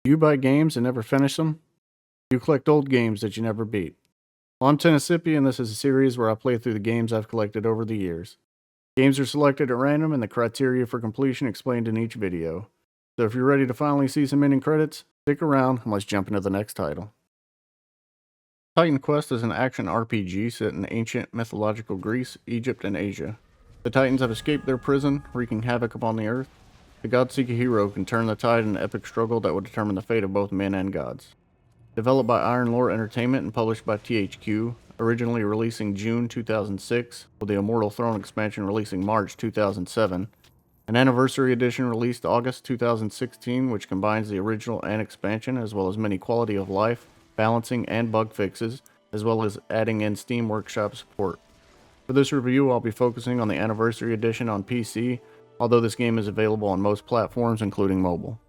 You buy games and never finish them? You collect old games that you never beat. Well, I'm Tennessippi, and this is a series where I play through the games I've collected over the years. Games are selected at random, and the criteria for completion explained in each video. So if you're ready to finally see some ending credits, stick around and let's jump into the next title. Titan Quest is an action RPG set in ancient mythological Greece, Egypt, and Asia. The Titans have escaped their prison, wreaking havoc upon the earth. The gods seek a hero who can turn the tide in an epic struggle that will determine the fate of both men and gods. Developed by Iron Lore Entertainment and published by THQ, originally releasing June 2006, with the Immortal Throne expansion releasing March 2007, an anniversary edition released August 2016, which combines the original and expansion, as well as many quality of life, balancing, and bug fixes, as well as adding in Steam Workshop support. For this review, I'll be focusing on the anniversary edition on PC, although this game is available on most platforms, including mobile.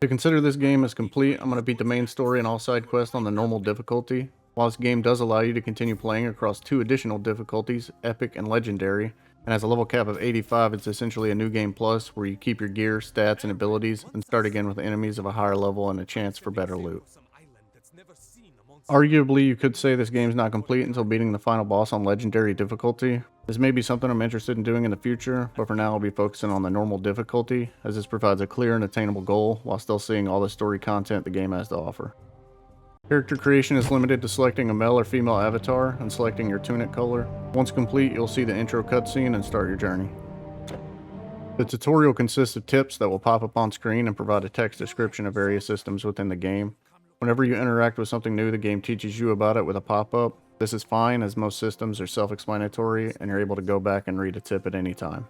To consider this game as complete, I'm going to beat the main story and all side quests on the normal difficulty. While this game does allow you to continue playing across two additional difficulties, Epic and Legendary, and has a level cap of 85, it's essentially a new game plus where you keep your gear, stats, and abilities, and start again with enemies of a higher level and a chance for better loot. Arguably, you could say this game's not complete until beating the final boss on Legendary difficulty. This may be something I'm interested in doing in the future, but for now I'll be focusing on the normal difficulty, as this provides a clear and attainable goal while still seeing all the story content the game has to offer. Character creation is limited to selecting a male or female avatar and selecting your tunic color. Once complete, you'll see the intro cutscene and start your journey. The tutorial consists of tips that will pop up on screen and provide a text description of various systems within the game. Whenever you interact with something new, the game teaches you about it with a pop-up. This is fine, as most systems are self-explanatory and you're able to go back and read a tip at any time.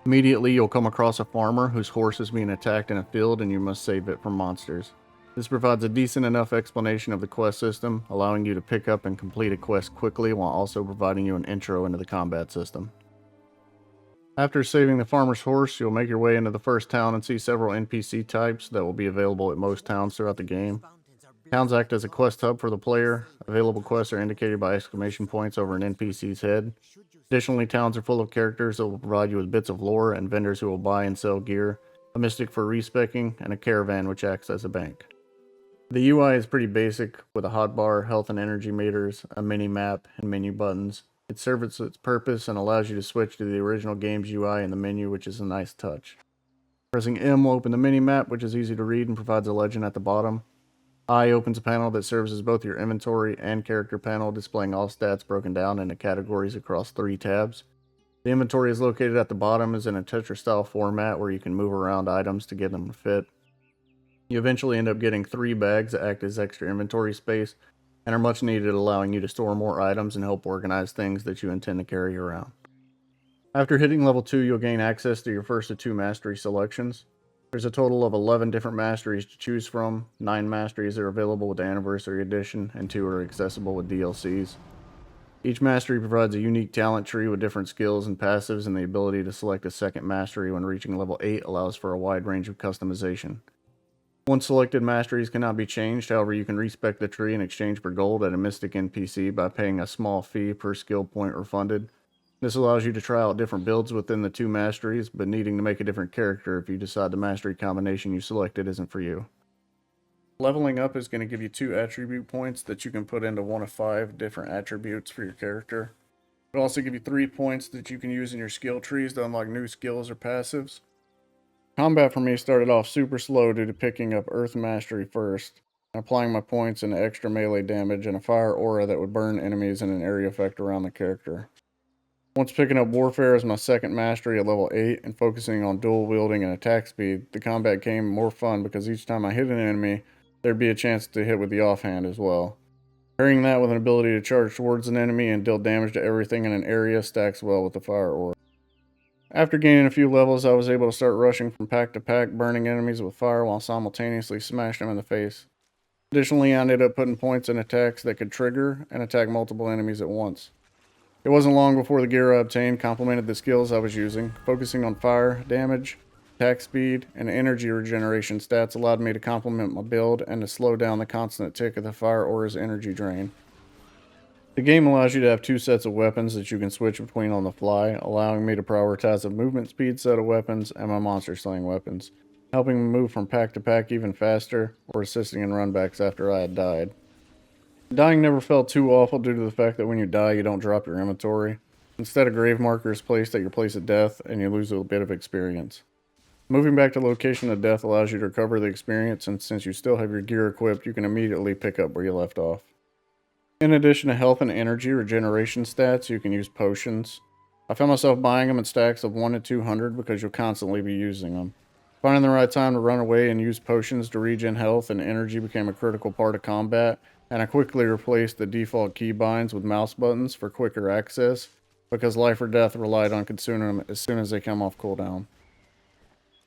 Immediately, you'll come across a farmer whose horse is being attacked in a field and you must save it from monsters. This provides a decent enough explanation of the quest system, allowing you to pick up and complete a quest quickly while also providing you an intro into the combat system. After saving the farmer's horse, you'll make your way into the first town and see several NPC types that will be available at most towns throughout the game. Towns act as a quest hub for the player. Available quests are indicated by exclamation points over an NPC's head. Additionally, towns are full of characters that will provide you with bits of lore and vendors who will buy and sell gear, a mystic for respecking, and a caravan which acts as a bank. The UI is pretty basic, with a hotbar, health and energy meters, a mini map, and menu buttons. It serves its purpose and allows you to switch to the original game's UI in the menu, which is a nice touch. Pressing M will open the mini map, which is easy to read and provides a legend at the bottom. I opens a panel that serves as both your inventory and character panel, displaying all stats broken down into categories across 3 tabs. The inventory is located at the bottom, is in a Tetris-style format where you can move around items to get them to fit. You eventually end up getting 3 bags that act as extra inventory space and are much needed, allowing you to store more items and help organize things that you intend to carry around. After hitting level 2, you'll gain access to your first of 2 mastery selections. There's a total of 11 different masteries to choose from. 9 masteries are available with the Anniversary Edition, and 2 are accessible with DLCs. Each mastery provides a unique talent tree with different skills and passives, and the ability to select a second mastery when reaching level 8 allows for a wide range of customization. Once selected masteries cannot be changed, however you can respec the tree in exchange for gold at a Mystic NPC by paying a small fee per skill point refunded. This allows you to try out different builds within the 2 masteries, but needing to make a different character if you decide the mastery combination you selected isn't for you. Leveling up is going to give you 2 attribute points that you can put into one of 5 different attributes for your character. It'll also give you 3 points that you can use in your skill trees to unlock new skills or passives. Combat for me started off super slow due to picking up Earth Mastery first, and applying my points into extra melee damage and a fire aura that would burn enemies in an area effect around the character. Once picking up Warfare as my second mastery at level 8 and focusing on dual wielding and attack speed, the combat came more fun because each time I hit an enemy, there'd be a chance to hit with the offhand as well. Pairing that with an ability to charge towards an enemy and deal damage to everything in an area stacks well with the fire aura. After gaining a few levels, I was able to start rushing from pack to pack, burning enemies with fire while simultaneously smashing them in the face. Additionally, I ended up putting points in attacks that could trigger and attack multiple enemies at once. It wasn't long before the gear I obtained complemented the skills I was using. Focusing on fire, damage, attack speed, and energy regeneration stats allowed me to complement my build and to slow down the constant tick of the fire aura's energy drain. The game allows you to have 2 sets of weapons that you can switch between on the fly, allowing me to prioritize a movement speed set of weapons and my monster slaying weapons. helping me move from pack to pack even faster, or assisting in runbacks after I had died. Dying never felt too awful due to the fact that when you die, you don't drop your inventory. Instead, a grave marker is placed at your place of death, and you lose a bit of experience. Moving back to the location of death allows you to recover the experience, and since you still have your gear equipped, you can immediately pick up where you left off. In addition to health and energy regeneration stats, you can use potions. I found myself buying them in stacks of 1 to 200 because you'll constantly be using them. Finding the right time to run away and use potions to regen health and energy became a critical part of combat, and I quickly replaced the default keybinds with mouse buttons for quicker access because life or death relied on consuming them as soon as they come off cooldown.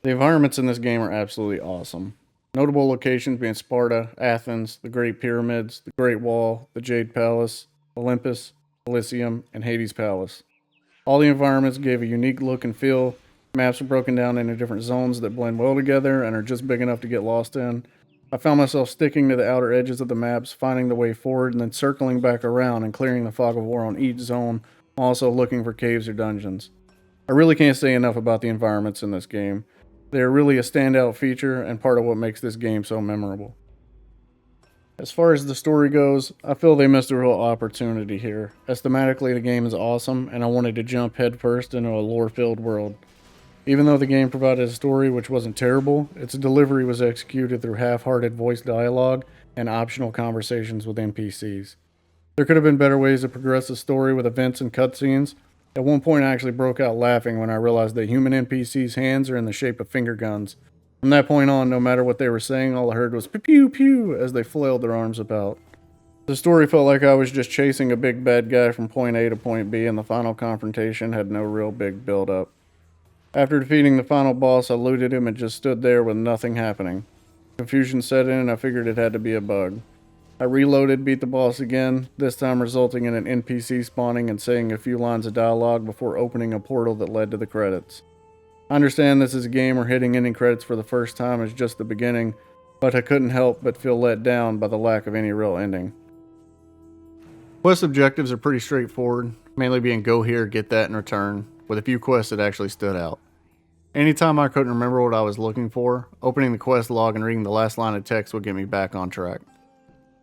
The environments in this game are absolutely awesome. Notable locations being Sparta, Athens, the Great Pyramids, the Great Wall, the Jade Palace, Olympus, Elysium, and Hades Palace. All the environments gave a unique look and feel. Maps are broken down into different zones that blend well together and are just big enough to get lost in. I found myself sticking to the outer edges of the maps, finding the way forward, and then circling back around and clearing the fog of war on each zone, also looking for caves or dungeons. I really can't say enough about the environments in this game. They are really a standout feature and part of what makes this game so memorable. As far as the story goes, I feel they missed a real opportunity here, as thematically the game is awesome and I wanted to jump headfirst into a lore-filled world. Even though the game provided a story which wasn't terrible, its delivery was executed through half-hearted voice dialogue and optional conversations with NPCs. There could have been better ways to progress the story with events and cutscenes. At one point I actually broke out laughing when I realized that human NPCs' hands are in the shape of finger guns. From that point on, no matter what they were saying, all I heard was pew pew as they flailed their arms about. The story felt like I was just chasing a big bad guy from point A to point B, and the final confrontation had no real big build-up. After defeating the final boss, I looted him and just stood there with nothing happening. Confusion set in and I figured it had to be a bug. I reloaded, beat the boss again, this time resulting in an NPC spawning and saying a few lines of dialogue before opening a portal that led to the credits. I understand this is a game where hitting ending credits for the first time is just the beginning, but I couldn't help but feel let down by the lack of any real ending. Quest objectives are pretty straightforward, mainly being go here, get that, and return, with a few quests that actually stood out. Anytime I couldn't remember what I was looking for, opening the quest log and reading the last line of text would get me back on track.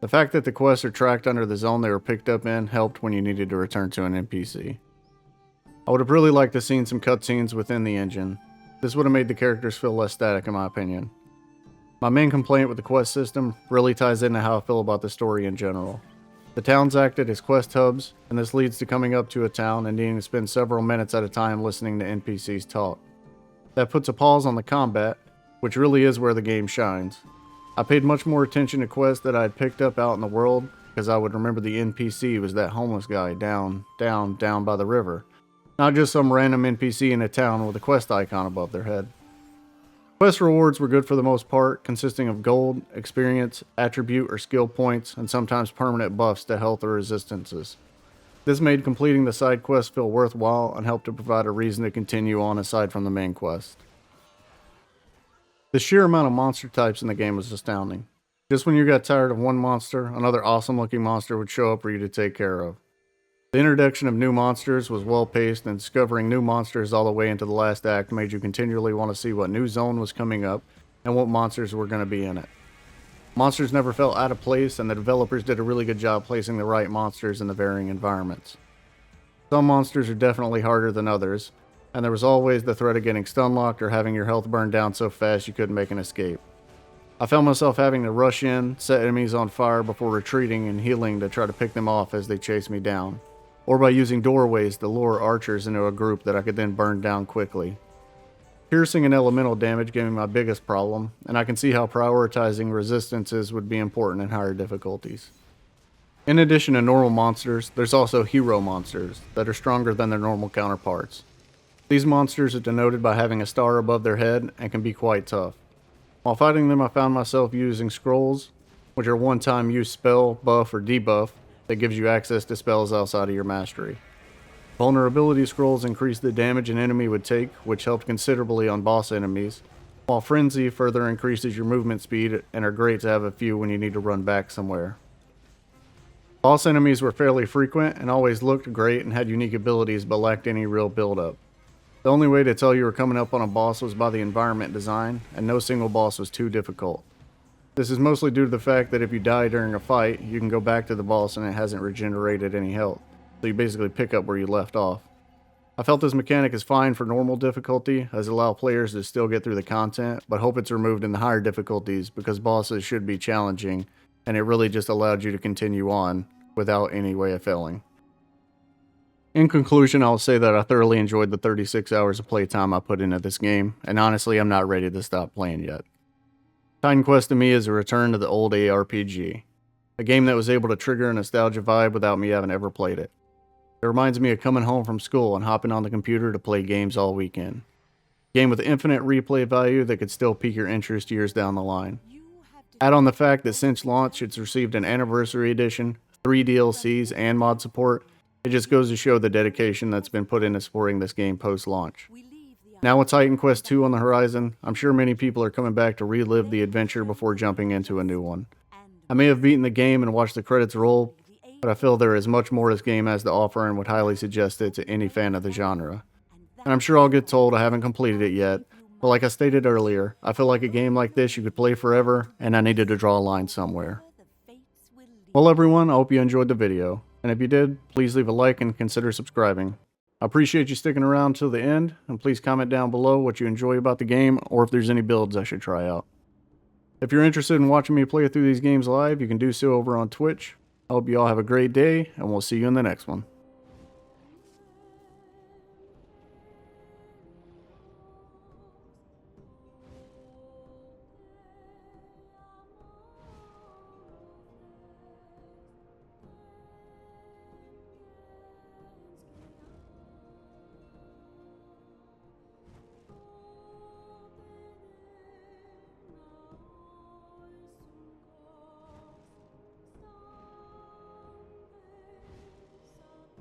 The fact that the quests are tracked under the zone they were picked up in helped when you needed to return to an NPC. I would have really liked to have seen some cutscenes within the engine. This would have made the characters feel less static in my opinion. My main complaint with the quest system really ties into how I feel about the story in general. The towns acted as quest hubs, and this leads to coming up to a town and needing to spend several minutes at a time listening to NPCs talk. That puts a pause on the combat, which really is where the game shines. I paid much more attention to quests that I had picked up out in the world, because I would remember the NPC was that homeless guy down by the river. Not just some random NPC in a town with a quest icon above their head. Quest rewards were good for the most part, consisting of gold, experience, attribute or skill points, and sometimes permanent buffs to health or resistances. This made completing the side quests feel worthwhile and helped to provide a reason to continue on aside from the main quest. The sheer amount of monster types in the game was astounding. Just when you got tired of one monster, another awesome looking monster would show up for you to take care of. The introduction of new monsters was well paced, and discovering new monsters all the way into the last act made you continually want to see what new zone was coming up and what monsters were going to be in it. Monsters never felt out of place, and the developers did a really good job placing the right monsters in the varying environments. Some monsters are definitely harder than others, and there was always the threat of getting stun locked or having your health burned down so fast you couldn't make an escape. I found myself having to rush in, set enemies on fire before retreating and healing to try to pick them off as they chased me down, or by using doorways to lure archers into a group that I could then burn down quickly. Piercing and elemental damage gave me my biggest problem, and I can see how prioritizing resistances would be important in higher difficulties. In addition to normal monsters, there's also hero monsters that are stronger than their normal counterparts. These monsters are denoted by having a star above their head and can be quite tough. While fighting them, I found myself using scrolls, which are one-time use spell, buff, or debuff that gives you access to spells outside of your mastery. Vulnerability scrolls increase the damage an enemy would take, which helped considerably on boss enemies, while Frenzy further increases your movement speed and are great to have a few when you need to run back somewhere. Boss enemies were fairly frequent and always looked great and had unique abilities but lacked any real build-up. The only way to tell you were coming up on a boss was by the environment design, and no single boss was too difficult. This is mostly due to the fact that if you die during a fight, you can go back to the boss and it hasn't regenerated any health, so you basically pick up where you left off. I felt this mechanic is fine for normal difficulty, as it allows players to still get through the content, but hope it's removed in the higher difficulties because bosses should be challenging, and it really just allowed you to continue on without any way of failing. In conclusion, I'll say that I thoroughly enjoyed the 36 hours of playtime I put into this game, and honestly I'm not ready to stop playing yet. Titan Quest to me is a return to the old ARPG, a game that was able to trigger a nostalgia vibe without me having ever played it. It reminds me of coming home from school and hopping on the computer to play games all weekend. A game with infinite replay value that could still pique your interest years down the line. Add on the fact that since launch it's received an anniversary edition, 3 DLCs, and mod support. It just goes to show the dedication that's been put into supporting this game post-launch. Now with Titan Quest 2 on the horizon, I'm sure many people are coming back to relive the adventure before jumping into a new one. I may have beaten the game and watched the credits roll, but I feel there is much more this game has to offer and would highly suggest it to any fan of the genre. And I'm sure I'll get told I haven't completed it yet, but like I stated earlier, I feel like a game like this you could play forever, and I needed to draw a line somewhere. Well everyone, I hope you enjoyed the video, and if you did, please leave a like and consider subscribing. I appreciate you sticking around till the end, and please comment down below what you enjoy about the game or if there's any builds I should try out. If you're interested in watching me play through these games live, you can do so over on Twitch. I hope you all have a great day, and we'll see you in the next one.